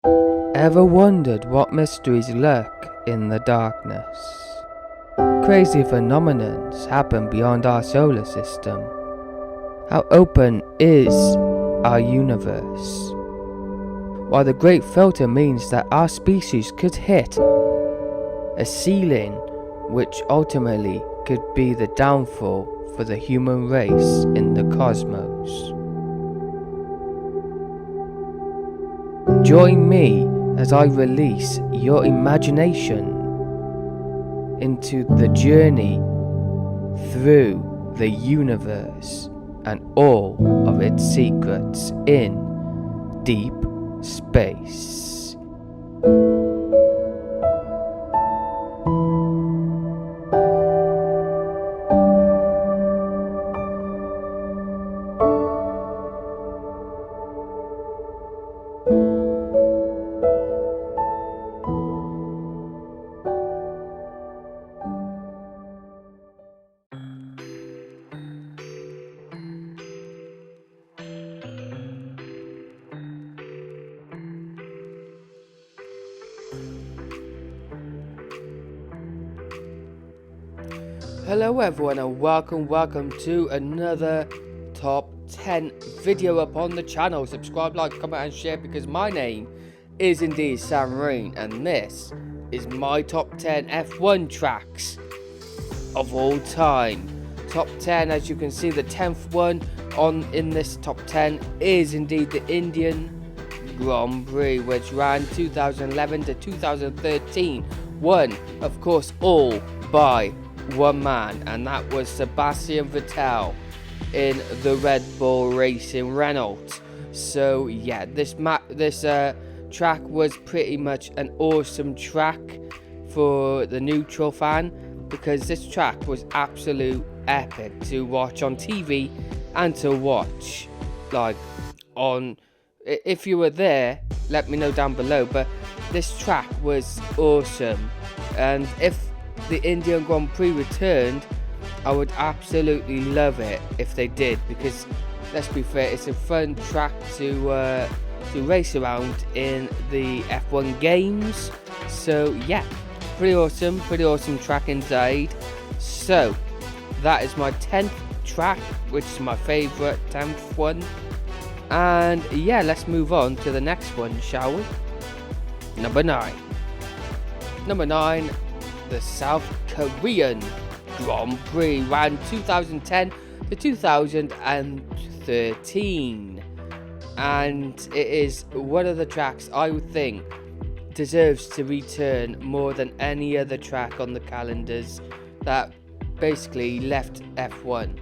Ever wondered what mysteries lurk in the darkness? Crazy phenomenons happen beyond our solar system. How open is our universe? While the Great Filter means that our species could hit a ceiling which ultimately could be the downfall for the human race in the cosmos. Join me as I release your imagination into the journey through the universe and all of its secrets in deep space. Hello everyone and welcome to another top 10 video up on the channel. Subscribe, like, comment and share because my name is indeed ReaN and this is my top 10 F1 tracks of all time. Top 10, as you can see, the 10th one in this top 10 is indeed the Indian Grand Prix, which ran 2011 to 2013. Won, of course, all by one man, and that was Sebastian Vettel in the Red Bull Racing Renault. So yeah, this track was pretty much an awesome track for the neutral fan, because this track was absolute epic to watch on TV and to watch like on. If you were there, let me know down below, but this track was awesome, and if the Indian Grand Prix returned, I would absolutely love it if they did, because let's be fair, it's a fun track to race around in the F1 games. So yeah, pretty awesome track indeed. So that is my 10th track, which is my favourite 10th one. And yeah, let's move on to the next one, shall we? Number 9, the South Korean Grand Prix ran 2010 to 2013, and it is one of the tracks I would think deserves to return more than any other track on the calendars that basically left F1.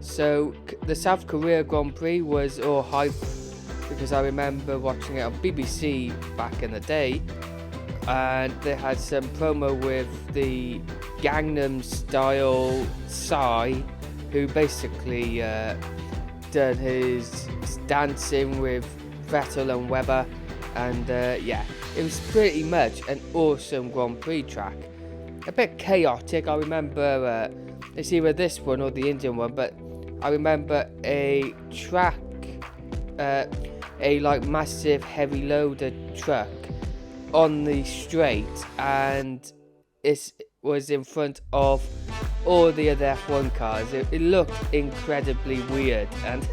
So the South Korea Grand Prix was all hype because I remember watching it on BBC back in the day, and they had some promo with the Gangnam Style Psy, who basically done his dancing with Vettel and Webber, and yeah, it was pretty much an awesome Grand Prix track. A bit chaotic. I remember it's either this one or the Indian one, but I remember a track, a like massive heavy loader truck on the straight, and it was in front of all the other F1 cars. It looked incredibly weird, and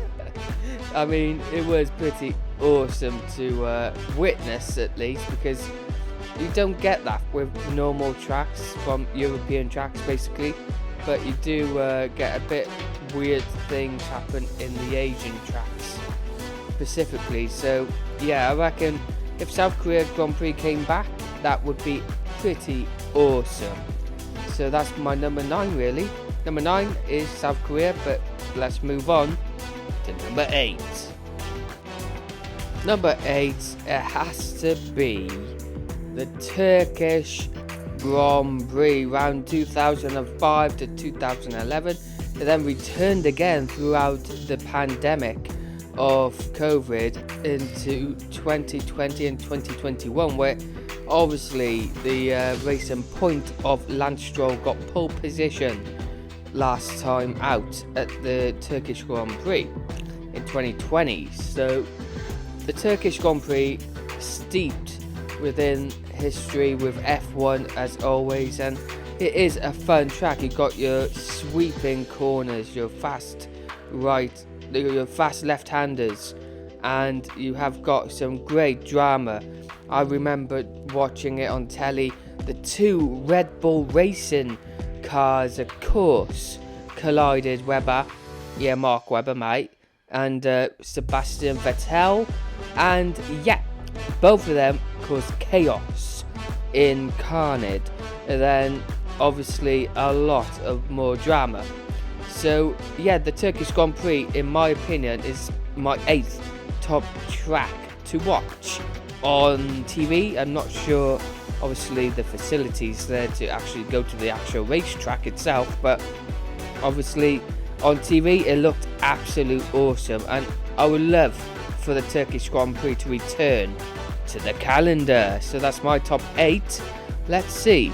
I mean, it was pretty awesome to witness, at least, because you don't get that with normal tracks from European tracks basically, but you do get a bit weird things happen in the Asian tracks specifically. So yeah, I reckon if South Korea Grand Prix came back, that would be pretty awesome. So that's my number 9 really. Number 9 is South Korea, but let's move on to number 8. Number 8, it has to be the Turkish Grand Prix, round 2005 to 2011. It then returned again throughout the pandemic of COVID into 2020 and 2021, where obviously the racing point of Lance Stroll got pole position last time out at the Turkish Grand Prix in 2020. So the Turkish Grand Prix steeped within history with F1 as always, and it is a fun track. You got your sweeping corners, your fast left-handers, and you have got some great drama. I remember watching it on telly. The two Red Bull racing cars, of course, collided. Mark Webber, mate, and Sebastian Vettel, and both of them caused chaos in Carnage, and then obviously a lot of more drama. So the Turkish Grand Prix, in my opinion, is my 8th top track to watch on TV. I'm not sure, obviously, the facilities there to actually go to the actual racetrack itself, but obviously on TV it looked absolute awesome, and I would love for the Turkish Grand Prix to return to the calendar. So that's my top 8. Let's see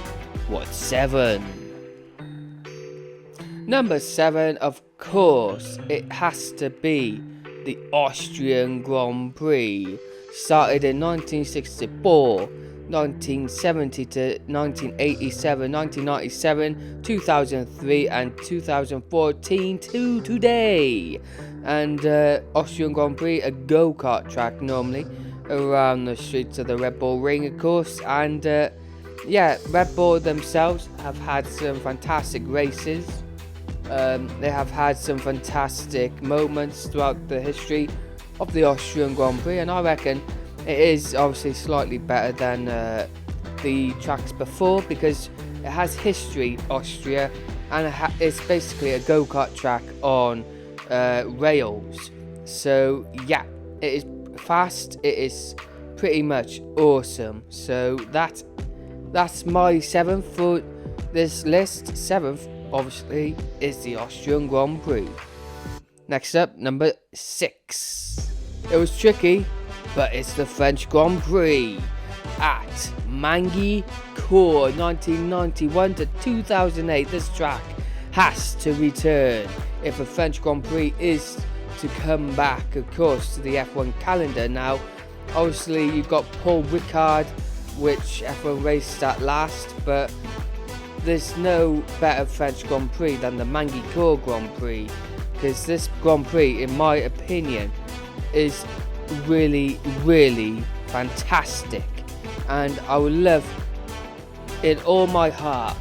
what's 7. Number 7, of course, it has to be the Austrian Grand Prix. Started in 1964, 1970 to 1987, 1997, 2003 and 2014 to today. And Austrian Grand Prix, a go-kart track normally around the streets of the Red Bull Ring, of course. And Red Bull themselves have had some fantastic races. They have had some fantastic moments throughout the history of the Austrian Grand Prix, and I reckon it is obviously slightly better than the tracks before, because it has history, Austria, and it's basically a go-kart track on rails. So it is fast, it is pretty much awesome. So that's my 7th for this list. 7th obviously is the Austrian Grand Prix. Next up, number 6. It was tricky, but it's the French Grand Prix at Magny-Cours, 1991 to 2008. This track has to return if a French Grand Prix is to come back, of course, to the F1 calendar. Now, obviously, you've got Paul Ricard, which F1 raced at last, but there's no better French Grand Prix than the Magny-Cours Grand Prix, because this Grand Prix, in my opinion, is really, really fantastic, and I would love in all my heart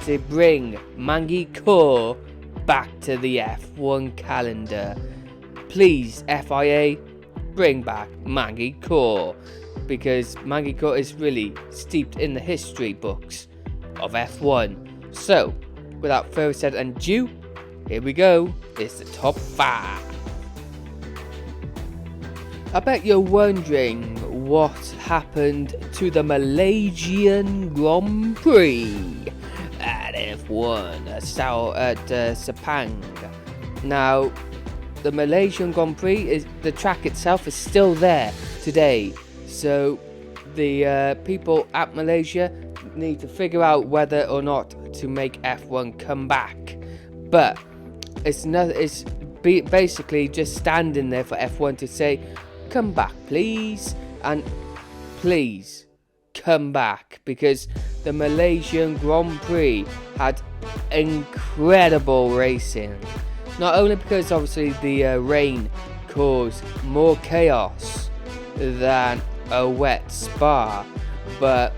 to bring Magny-Cours back to the F1 calendar. Please, FIA, bring back Magny-Cours, because Magny-Cours is really steeped in the history books of F1. So, without further ado, here we go. It's the top 5. I bet you're wondering what happened to the Malaysian Grand Prix at F1 at Sepang. Now, the Malaysian Grand Prix, the track itself is still there today. So the people at Malaysia need to figure out whether or not to make F1 come back. But it's basically just standing there for F1 to say, come back please, and please come back, because the Malaysian Grand Prix had incredible racing. Not only because obviously the rain caused more chaos than a wet Spa, but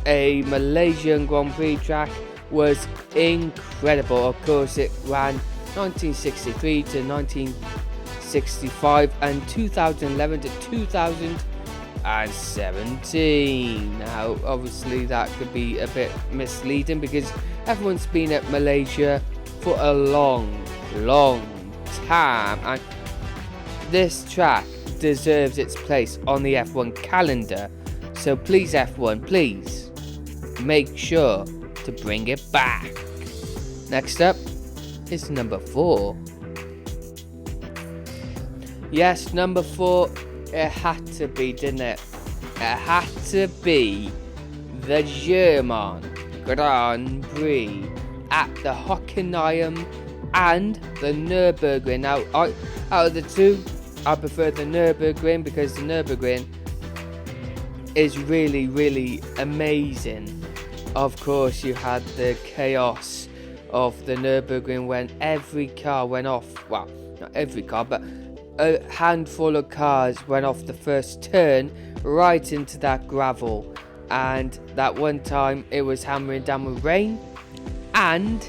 a Malaysian Grand Prix track was incredible. Of course, it ran 1963 to 1965 and 2011 to 2017. Now, obviously, that could be a bit misleading because everyone's been at Malaysia for a long time, and this track deserves its place on the F1 calendar. So please, F1, please make sure to bring it back. Next up is number 4. Yes, number 4, it had to be, didn't it? It had to be the German Grand Prix at the Hockenheim and the Nürburgring. Now, out of the two, I prefer the Nürburgring because the Nürburgring is really, really amazing. Of course, you had the chaos of the Nürburgring when every car went off. Well, not every car, but a handful of cars went off the first turn right into that gravel. And that one time it was hammering down with rain, and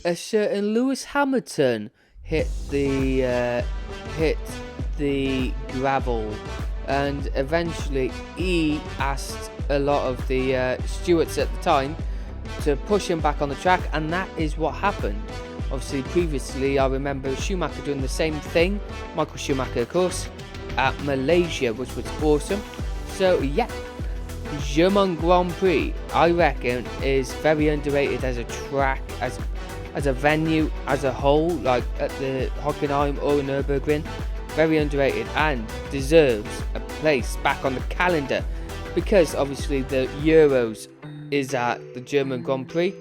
a certain Lewis Hamilton hit the gravel, and eventually he asked a lot of the stewards at the time to push him back on the track, and that is what happened. Obviously, previously I remember Schumacher doing the same thing, Michael Schumacher of course, at Malaysia, which was awesome. So yeah, German Grand Prix, I reckon, is very underrated as a track, as a venue as a whole, like at the Hockenheim or Nürburgring. Very underrated and deserves a place back on the calendar, because obviously the Euros is at the German Grand Prix.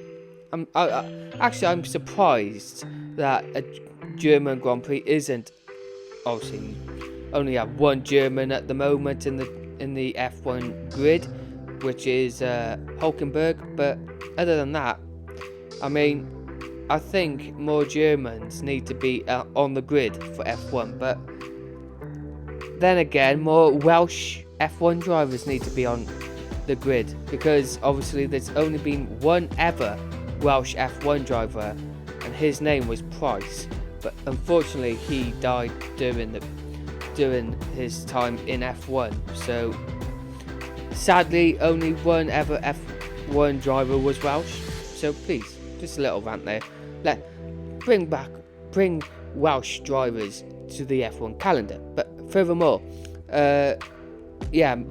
I'm surprised that a German Grand Prix isn't, obviously only have one German at the moment in the F1 grid, which is Hulkenberg. But other than that, I mean, I think more Germans need to be on the grid for F1. But then again, more Welsh F1 drivers need to be on the grid, because obviously there's only been one ever Welsh F1 driver, and his name was Price. But unfortunately, he died during his time in F1. So sadly, only one ever F1 driver was Welsh. So please, just a little rant there. Bring Welsh drivers to the F1 calendar. But furthermore,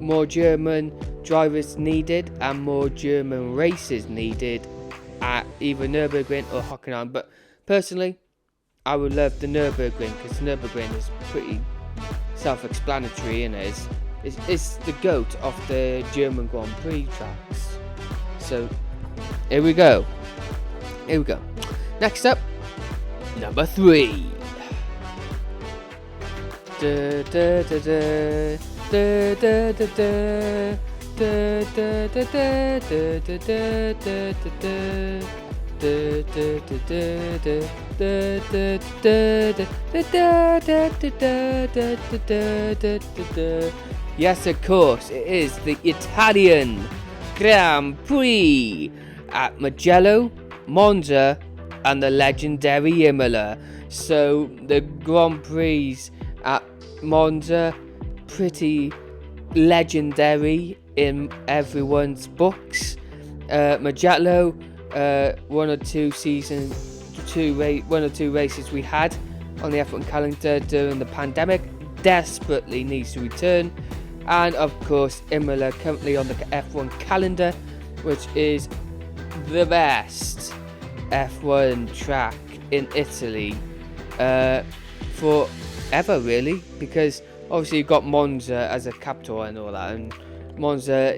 more German drivers needed, and more German races needed at either Nürburgring or Hockenheim. But personally, I would love the Nürburgring, because Nürburgring is pretty self-explanatory, and it's the GOAT of the German Grand Prix tracks. So here we go. Next up, number 3. Yes, of course, it is the Italian Grand Prix at Mugello, Monza, and the legendary Imola. So the Grand Prix at Monza, pretty legendary in everyone's books. Mugello, one or two races we had on the F1 calendar during the pandemic, desperately needs to return. And of course, Imola, currently on the F1 calendar, which is the best F1 track in Italy forever, really, because obviously you've got Monza as a capital and all that, and Monza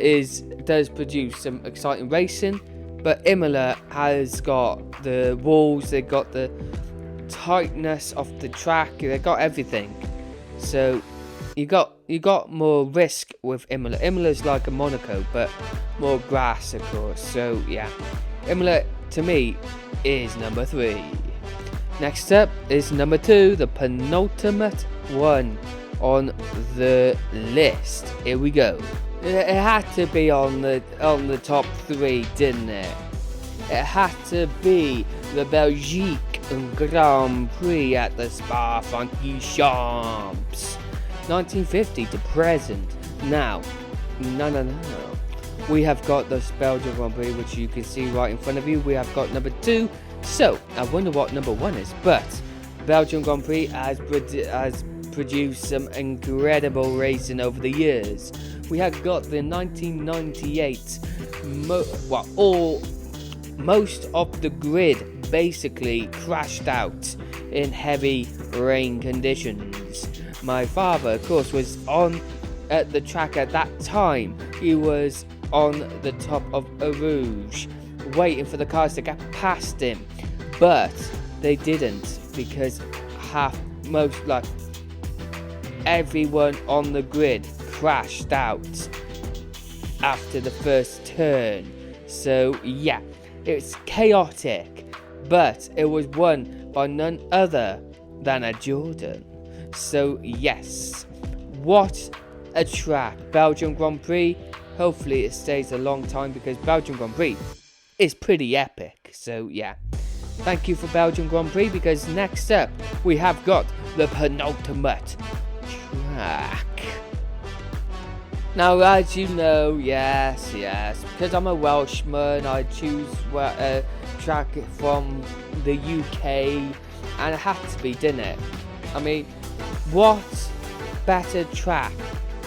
does produce some exciting racing, but Imola has got the walls, they've got the tightness of the track, they've got everything. So you got more risk with Imola. Imola's like a Monaco, but more grass, of course. So yeah, Imola to me is number 3. Next up is number 2, the penultimate one on the list. Here we go. It had to be on the top 3, didn't it? It had to be the Belgique Grand Prix at the Spa-Francorchamps, 1950 to present. Now, no. We have got the Belgian Grand Prix, which you can see right in front of you. We have got number 2. So, I wonder what number 1 is. But Belgian Grand Prix has produced some incredible racing over the years. We have got the 1998, most of the grid basically crashed out in heavy rain conditions. My father, of course, was at the track at that time. He was on the top of a Rouge, waiting for the cars to get past him, but they didn't, because everyone on the grid crashed out after the first turn. So yeah, it's chaotic, but it was won by none other than a Jordan. So yes, what a track. Belgium Grand Prix. Hopefully it stays a long time because Belgium Grand Prix is pretty epic. So yeah, thank you for Belgium Grand Prix, because next up we have got the penultimate track. Now, as you know, yes, because I'm a Welshman, I choose a track from the UK, and it had to be, didn't it? I mean, what better track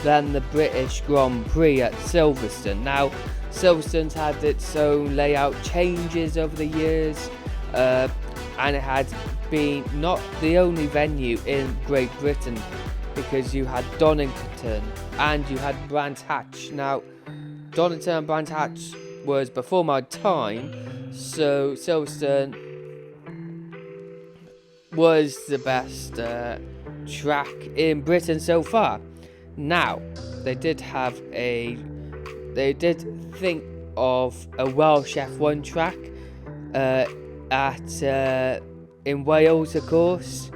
than the British Grand Prix at Silverstone? Now, Silverstone's had its own layout changes over the years, and it had been not the only venue in Great Britain, because you had Donington and you had Brands Hatch. Now, Donington and Brands Hatch was before my time, so Silverstone was the best track in Britain so far. Now, they did think of a Welsh F1 track in Wales, of course.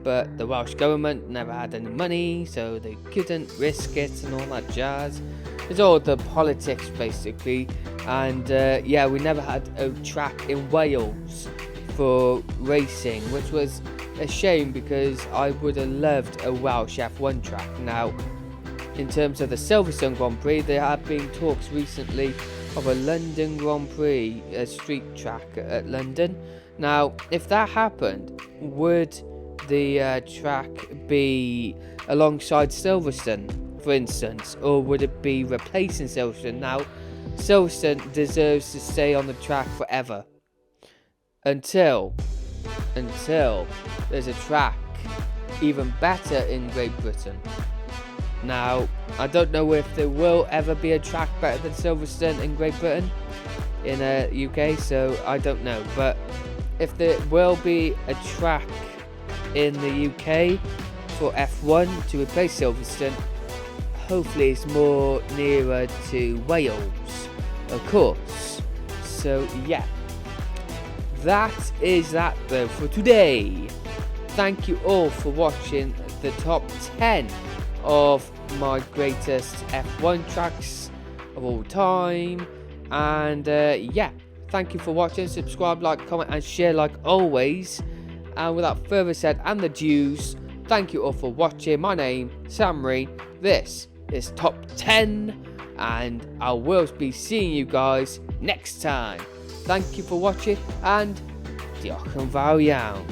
But the Welsh government never had any money, so they couldn't risk it and all that jazz. It's all the politics, basically. And yeah, we never had a track in Wales for racing, which was a shame, because I would have loved a Welsh F1 track. Now, in terms of the Silverstone Grand Prix, there have been talks recently of a London Grand Prix, a street track at London. Now, if that happened, would the track be alongside Silverstone, for instance, or would it be replacing Silverstone? Now, Silverstone deserves to stay on the track forever until there's a track even better in Great Britain. Now, I don't know if there will ever be a track better than Silverstone in Great Britain, in UK, so I don't know. But if there will be a track in the UK for F1 to replace Silverstone, hopefully it's more nearer to Wales, of course. So yeah, that is that though for today. Thank you all for watching the top 10 of my greatest F1 tracks of all time. And yeah, thank you for watching. Subscribe, like, comment and share like always. And without further said and the dues, thank you all for watching. My name, Samry. This is Top 10. And I will be seeing you guys next time. Thank you for watching and diolch yn fawr iawn.